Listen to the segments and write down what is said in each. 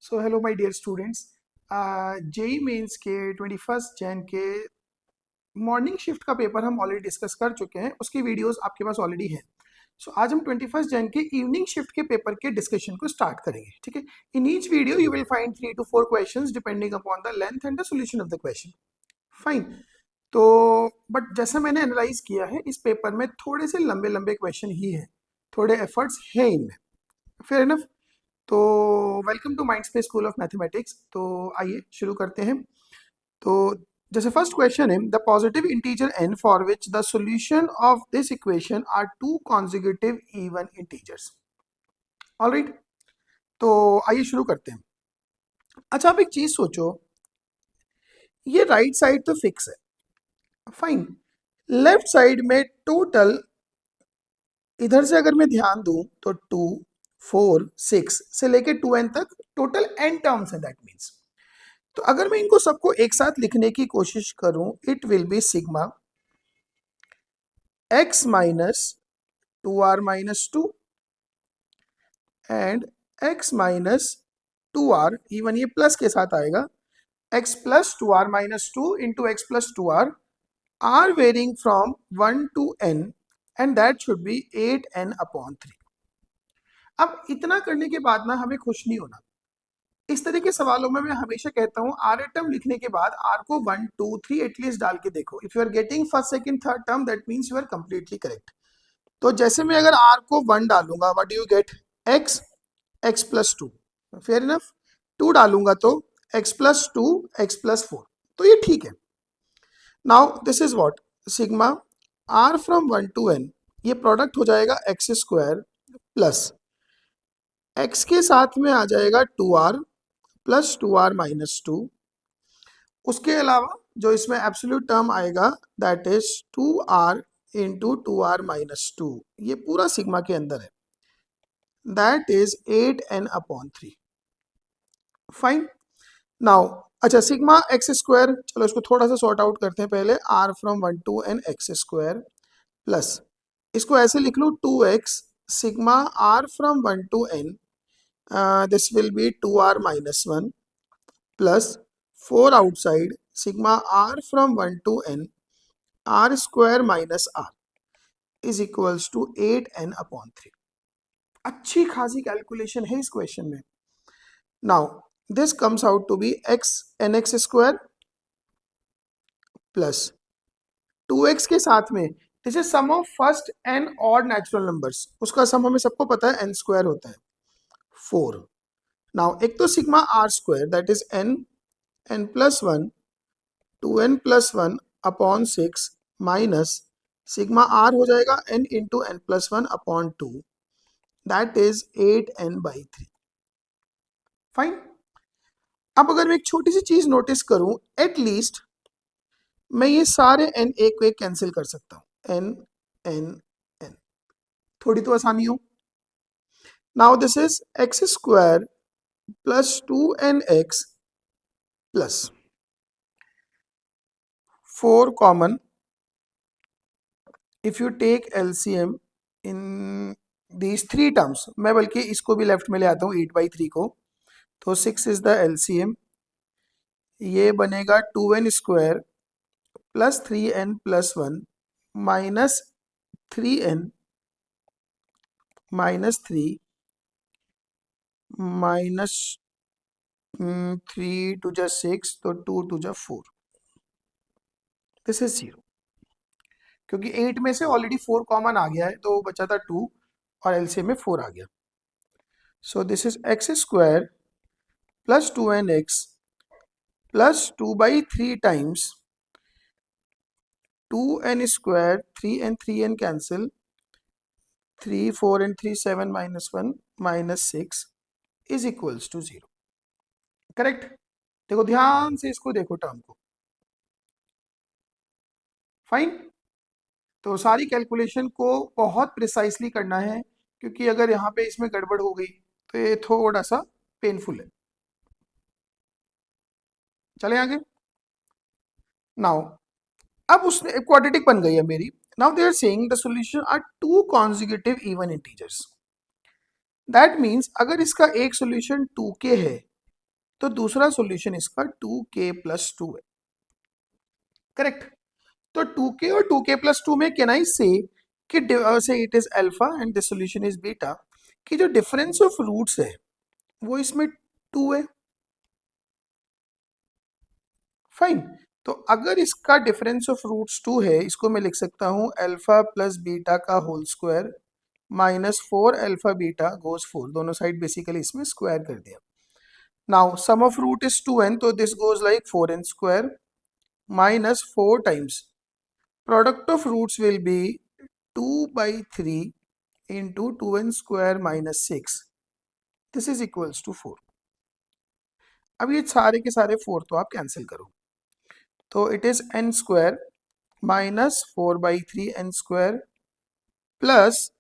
So hello my dear students. JEE mains के 21 Jan के morning shift का paper हम ऑलरेडी डिस्कस कर चुके हैं, उसकी वीडियोस आपके पास ऑलरेडी है। सो आज हम 21 जैन के इवनिंग शिफ्ट के पेपर के डिस्कशन को स्टार्ट करेंगे। ठीक है, in each video you will find 3 to 4 questions depending upon the length and the solution of the question. Fine. तो बट जैसा मैंने एनालाइज किया है, इस पेपर में थोड़े से लंबे लंबे क्वेश्चन ही हैं, थोड़े एफर्ट्स हैं इनमें। Fair enough. तो welcome to Mind Space School of Mathematics. तो आइए शुरू करते हैं। तो जैसे फर्स्ट क्वेश्चन है, the positive integer n for which the solution of this equation are two consecutive even integers. Alright, तो आइए शुरू करते हैं। अच्छा, आप एक चीज सोचो, ये राइट साइड तो फिक्स है, फाइन। लेफ्ट साइड में टोटल, इधर से अगर मैं ध्यान दूं तो 2 4 6 से लेके 2n तक टोटल n टर्म्स है। दैट मीन्स, तो अगर मैं इनको सबको एक साथ लिखने की कोशिश करूं, it will be sigma x minus 2r-2 and x minus 2r, even ये प्लस के साथ आएगा, x plus 2r-2 into x plus 2r, r varying from 1 to n and that should be 8n/3। अब इतना करने के बाद ना हमें खुश नहीं होना। इस तरह के सवालों में मैं हमेशा कहता हूं, आर टर्म लिखने के बाद आर को 1 2 3 एटलीस्ट डाल के देखो। If you are getting first second third term, that means you are completely correct. तो जैसे मैं अगर आर को 1 डालूंगा, what do you get? X, x plus 2। Fair enough. 2 डालूंगा तो एक्स प्लस 2, एक्स प्लस 4। तो ये ठीक है। Now this is what, sigma r from 1 to n, ये प्रोडक्ट हो जाएगा एक्स स्क्वायर प्लस एक्स के साथ में आ जाएगा 2r प्लस 2r-2। उसके अलावा जो इसमें एब्सोल्यूट टर्म आएगा, that is 2r into 2r-2, ये पूरा सिग्मा के अंदर है, that is 8n/3। Fine. Now अच्छा, सिग्मा एक्स स्क्वायर, चलो इसको थोड़ा सा सॉर्ट आउट करते हैं पहले। r from 1 to n x square plus, इसको ऐसे लिख लो 2x sigma r from 1 to n, this will be 2r-1 plus 4 outside sigma r from 1 to n r square minus r is equals to 8n/3। अच्छी खासी calculation है इस question में। Now this comes out to be x nx square plus 2x के साथ में, this is sum of first n odd natural numbers, उसका सम हमें सबको पता है n स्क्वायर होता है 4। नाउ एक तो sigma r square, that is n plus 1 2n plus 1 upon 6 minus sigma r हो जाएगा n into n plus 1 upon 2, that is 8n/3। Fine. अब अगर मैं एक छोटी सी चीज नोटिस करूं, एटलीस्ट मैं ये सारे n एक को एक कैंसिल कर सकता हूं, n n n, थोड़ी तो आसानी हो। Now this is x square plus 2nx plus 4 common, if you take LCM in these 3 terms, मैं बल्कि इसको भी लेफ्ट में ले आता हूँ 8/3 को, तो 6 इज द LCM, ये बनेगा 2n square plus 3n plus 1 minus 3n minus 3 minus 3 टू जा 6, तो 2 टू जा 4, दिस इज 0। क्योंकि 8 में से ऑलरेडी 4 कॉमन आ गया है, तो बचा था 2 और एलसीएम में 4 आ गया। So this is x square plus 2nx plus 2/3 times 2n square, 3n cancel, 3 4 and 3 7 minus 1 minus 6 is equals to 0। Correct. देखो ध्यान से इसको देखो टर्म को। फाइन। तो सारी कैलकुलेशन को बहुत प्रिसाइसली करना है, क्योंकि अगर यहाँ पे इसमें गड़बड़ हो गई तो ये थोड़ा सा पेनफुल है। चले आगे। नाउ अब उसने क्वाड्रेटिक बन गई है मेरी। Now they are saying the solution are 2 consecutive even integers. That means अगर इसका एक सॉल्यूशन 2k है तो दूसरा सॉल्यूशन इसका 2k प्लस 2 है, करेक्ट। तो 2k और 2k प्लस 2 में कैन आई से कि से it is alpha and this solution is beta, कि जो डिफरेंस ऑफ रूट्स है वो इसमें 2 है, फाइन। तो अगर इसका डिफरेंस ऑफ रूट्स 2 है, इसको मैं लिख सकता हूं अल्फा प्लस बीटा का whole square minus 4 alpha beta goes 4, दोनों साइड बेसिकली इसमें स्क्वायर कर दिया। Now sum of root is 2n, तो this goes like 4n square minus 4 times product of roots will be 2 by 3 into 2n square minus 6, this is equals to 4। अब ये सारे के सारे 4 तो आप कैंसिल करो, तो it is n square minus 4 by 3 n square plus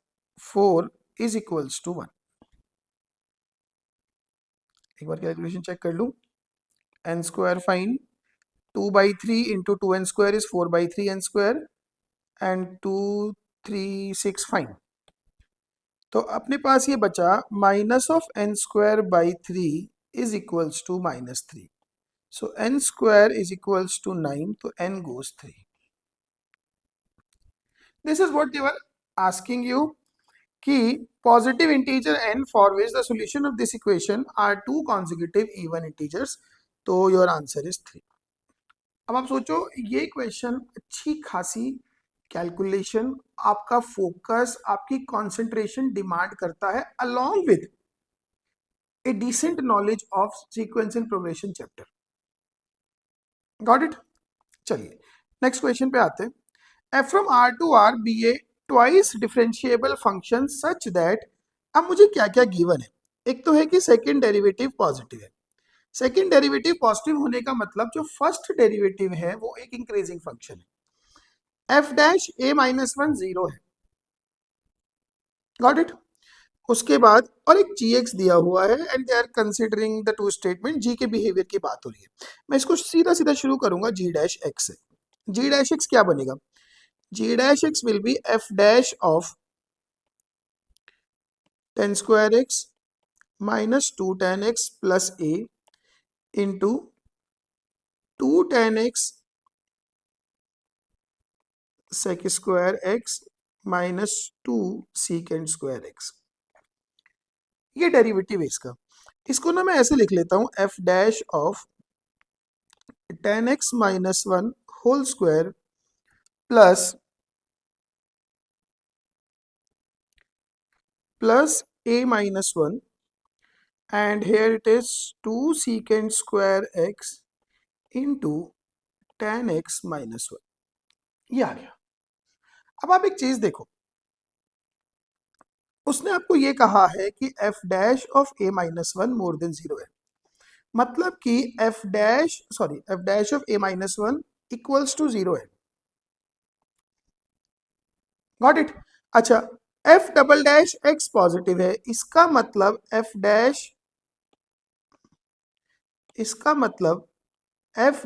4 is equals to 1। एक बार कैलकुलेशन चेक कर लूँ, n square fine, 2 by 3 into 2n square is 4 by 3 n square and 2 3 6 fine. तो अपने पास ये बचा minus of n square by 3 is equals to minus 3, so n square is equals to 9, तो n goes 3। This is what they were asking you कि positive integer n for which the solution of this equation are two consecutive even integers, तो your answer is 3। अब आप सोचो, ये question अच्छी खासी calculation, आपका फोकस, आपकी कंसंट्रेशन डिमांड करता है along with a decent knowledge of sequence and progression chapter. Got it? चलिए नेक्स्ट क्वेश्चन पे आते हैं। F from r to r be a twice differentiable function such that, अब मुझे क्या क्या गिवन है, एक तो है कि सेकेंड डेरिवेटिव पॉजिटिव है। सेकेंड डेरिवेटिव पॉजिटिव होने का मतलब जो फर्स्ट डेरिवेटिव है वो एक इंक्रीजिंग फंक्शन है, एफ डैश ए माइनस 1 0 है। Got it? उसके बाद और एक gx दिया हुआ है and they are considering the two statement, G के बिहेवियर की बात हो रही है। मैं इसको सीधा सीधा शुरू करूंगा g डैश x से। g डैश x क्या बनेगा? g dash x will be f dash of 10 square x minus 2 tan x plus a into 2 tan x sec square x minus 2 secant square x। ये derivative है इसका। इसको ना मैं ऐसे लिख लेता हूं, f dash of 10x minus 1 whole square plus a minus 1 and here it is 2 secant square x into tan x minus 1, ये आ गया। अब आप एक चीज देखो, उसने आपको ये कहा है कि f dash of a minus 1 more than 0 है, मतलब कि f dash of a minus 1 equals to 0 है। Got it? अच्छा, f double dash x positive है, इसका मतलब f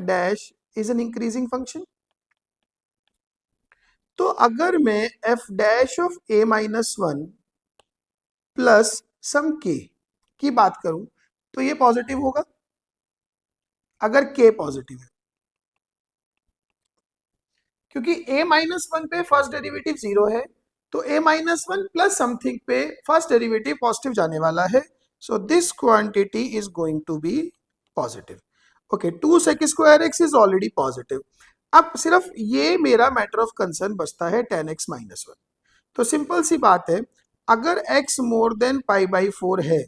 dash is an increasing function. तो अगर मैं f dash of a minus 1 plus some k की बात करूं तो ये पॉजिटिव होगा अगर k पॉजिटिव है, क्योंकि a माइनस 1 पे फर्स्ट डेरिवेटिव 0 है, तो a माइनस 1 प्लस समथिंग पे फर्स्ट डेरिवेटिव पॉजिटिव जाने वाला है, so this quantity is going to be positive. Okay, 2 sec square x is already positive. अब सिर्फ ये मेरा मैटर ऑफ कंसर्न बचता है tan x माइनस 1। तो सिंपल सी बात है, अगर x more than pi by 4 है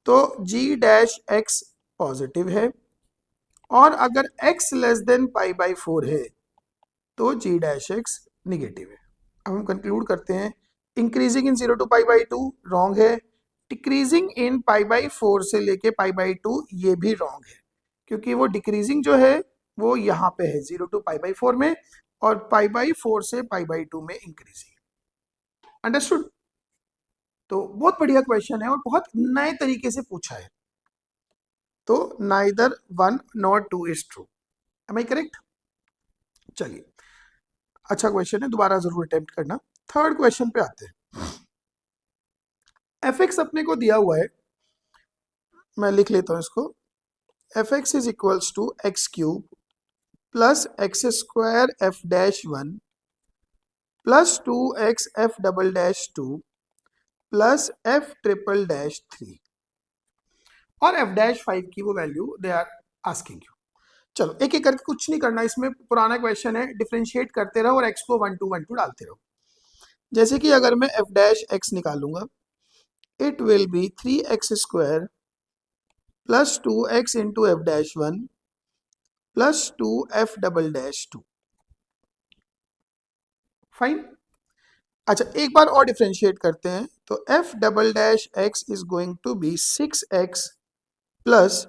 तो g डैश x पॉजिटिव है, और अगर x less than pi by 4 है तो g डैश x निगेटिव है। अब हम कंक्लूड करते हैं, increasing in 0 to pi by 2 wrong है, डिक्रीजिंग इन पाई बाई 4 से लेके पाई बाई 2 ये भी रॉन्ग है, क्योंकि वो डिक्रीजिंग जो है वो यहाँ पे है 0 टू पाई बाई 4 में, और पाई बाई 4 से पाई बाई 2 में इंक्रीजिंग। अंडरस्टूड? तो बहुत बढ़िया क्वेश्चन है और बहुत नए तरीके से पूछा है, तो neither 1 nor 2 is true. Am I correct? चलिए, अच्छा क्वेश्चन है, दोबारा जरूर अटेम्प्ट करना। थर्ड क्वेश्चन पे आते हैं। एफ एक्स अपने को दिया हुआ है मैं लिख लेता हूँ इसको, f x is equals to x cube plus x square f dash one plus two x f double dash two plus f triple dash three, और एफ डैश फाइव की वो value they are asking you. चलो एक एक करके, कुछ नहीं करना इसमें, पुराना क्वेश्चन है, डिफरेंशिएट करते रहो और एक्स को 1 2 डालते रहो। जैसे कि अगर मैं एफ डैश एक्स निकालूंगा, it will be 3x square plus 2x into f dash one plus 2f double dash two. Fine. अच्छा एक बार और डिफरेंशिएट करते हैं, तो f double dash x is going to be 6x plus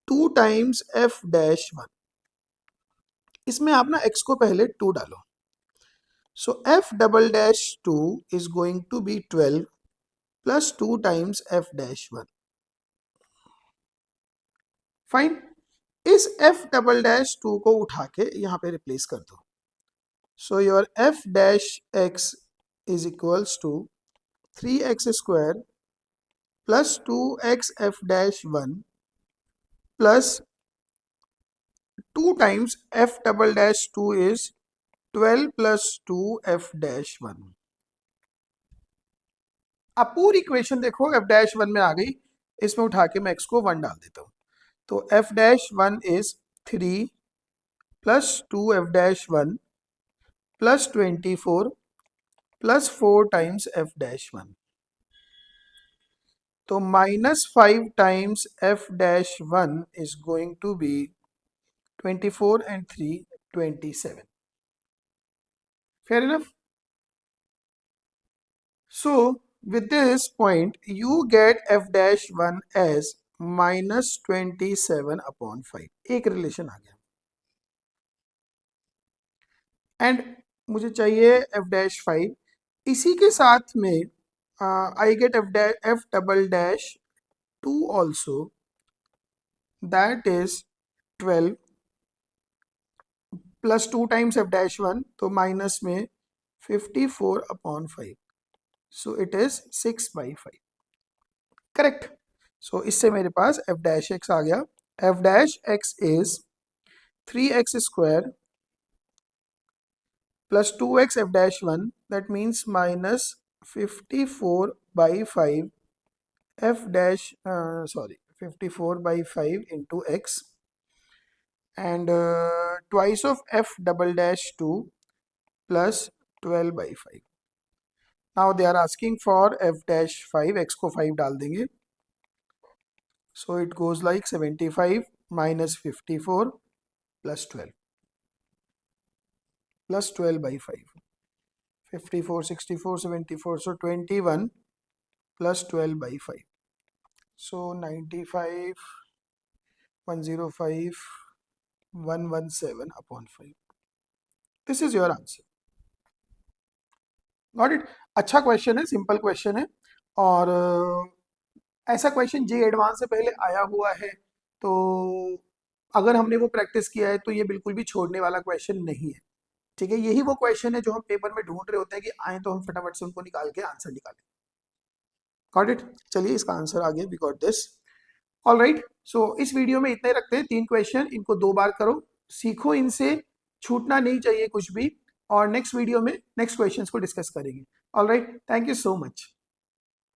2 times f dash one. इसमें आप ना x को पहले 2 डालो, so f double dash 2 is going to be 12 plus 2 times f dash one. Fine. इस f डबल डैश 2 को उठा के यहाँ पे रिप्लेस कर दो, so your f dash x is equals to 3x square plus 2x f dash 1 plus 2 times f double dash 2 is 12 plus 2 f dash 1। अब पूरी इक्वेशन देखो f dash 1 में आ गई, इसमें उठा के मैं x को 1 डाल देता हूँ, तो f dash 1 is 3 plus 2 f dash 1 plus 24 plus 4 times f dash 1, तो -5 times f dash 1 is going to be 24 and 3 27। Fair enough? So with this point you get f dash 1 as -27 upon 5। एक relation आ गया, and मुझे चाहिए f dash 5, इसी के साथ में I get f double dash 2 also, that is 12 plus 2 times f dash 1, तो minus में 54 upon 5, so it is 6/5। Correct. So इससे मेरे पास f डैश x आ गया, f dash x is 3x square plus 2x f dash 1, that means minus 54/5 f dash 54/5 into x, and twice of f double dash 2 plus 12/5। now they are asking for f dash 5, x को 5 डाल देंगे, so it goes like 75 minus 54 plus 12 plus 12/5, 54 64 74, so 21 plus 12/5, so 95 105 117 upon 5। this is your answer। Got it. अच्छा question है, simple question है, और ऐसा question जे advance से पहले आया हुआ है, तो अगर हमने वो प्रैक्टिस किया है तो ये बिल्कुल भी छोड़ने वाला क्वेश्चन नहीं है। ठीक है, यही वो क्वेश्चन है जो हम पेपर में ढूंढ रहे होते हैं कि आए तो हम फटाफट से उनको निकाल के आंसर निकालें। Got it. चलिए इसका आंसर आ गया, we got this. All right, so इस वीडियो में इतने रखते हैं, 3 क्वेश्चन, इनको 2 बार करो, सीखो, इनसे छूटना नहीं चाहिए कुछ भी, और नेक्स्ट वीडियो में नेक्स्ट क्वेश्चंस को डिस्कस करेंगे। All right, thank you so much.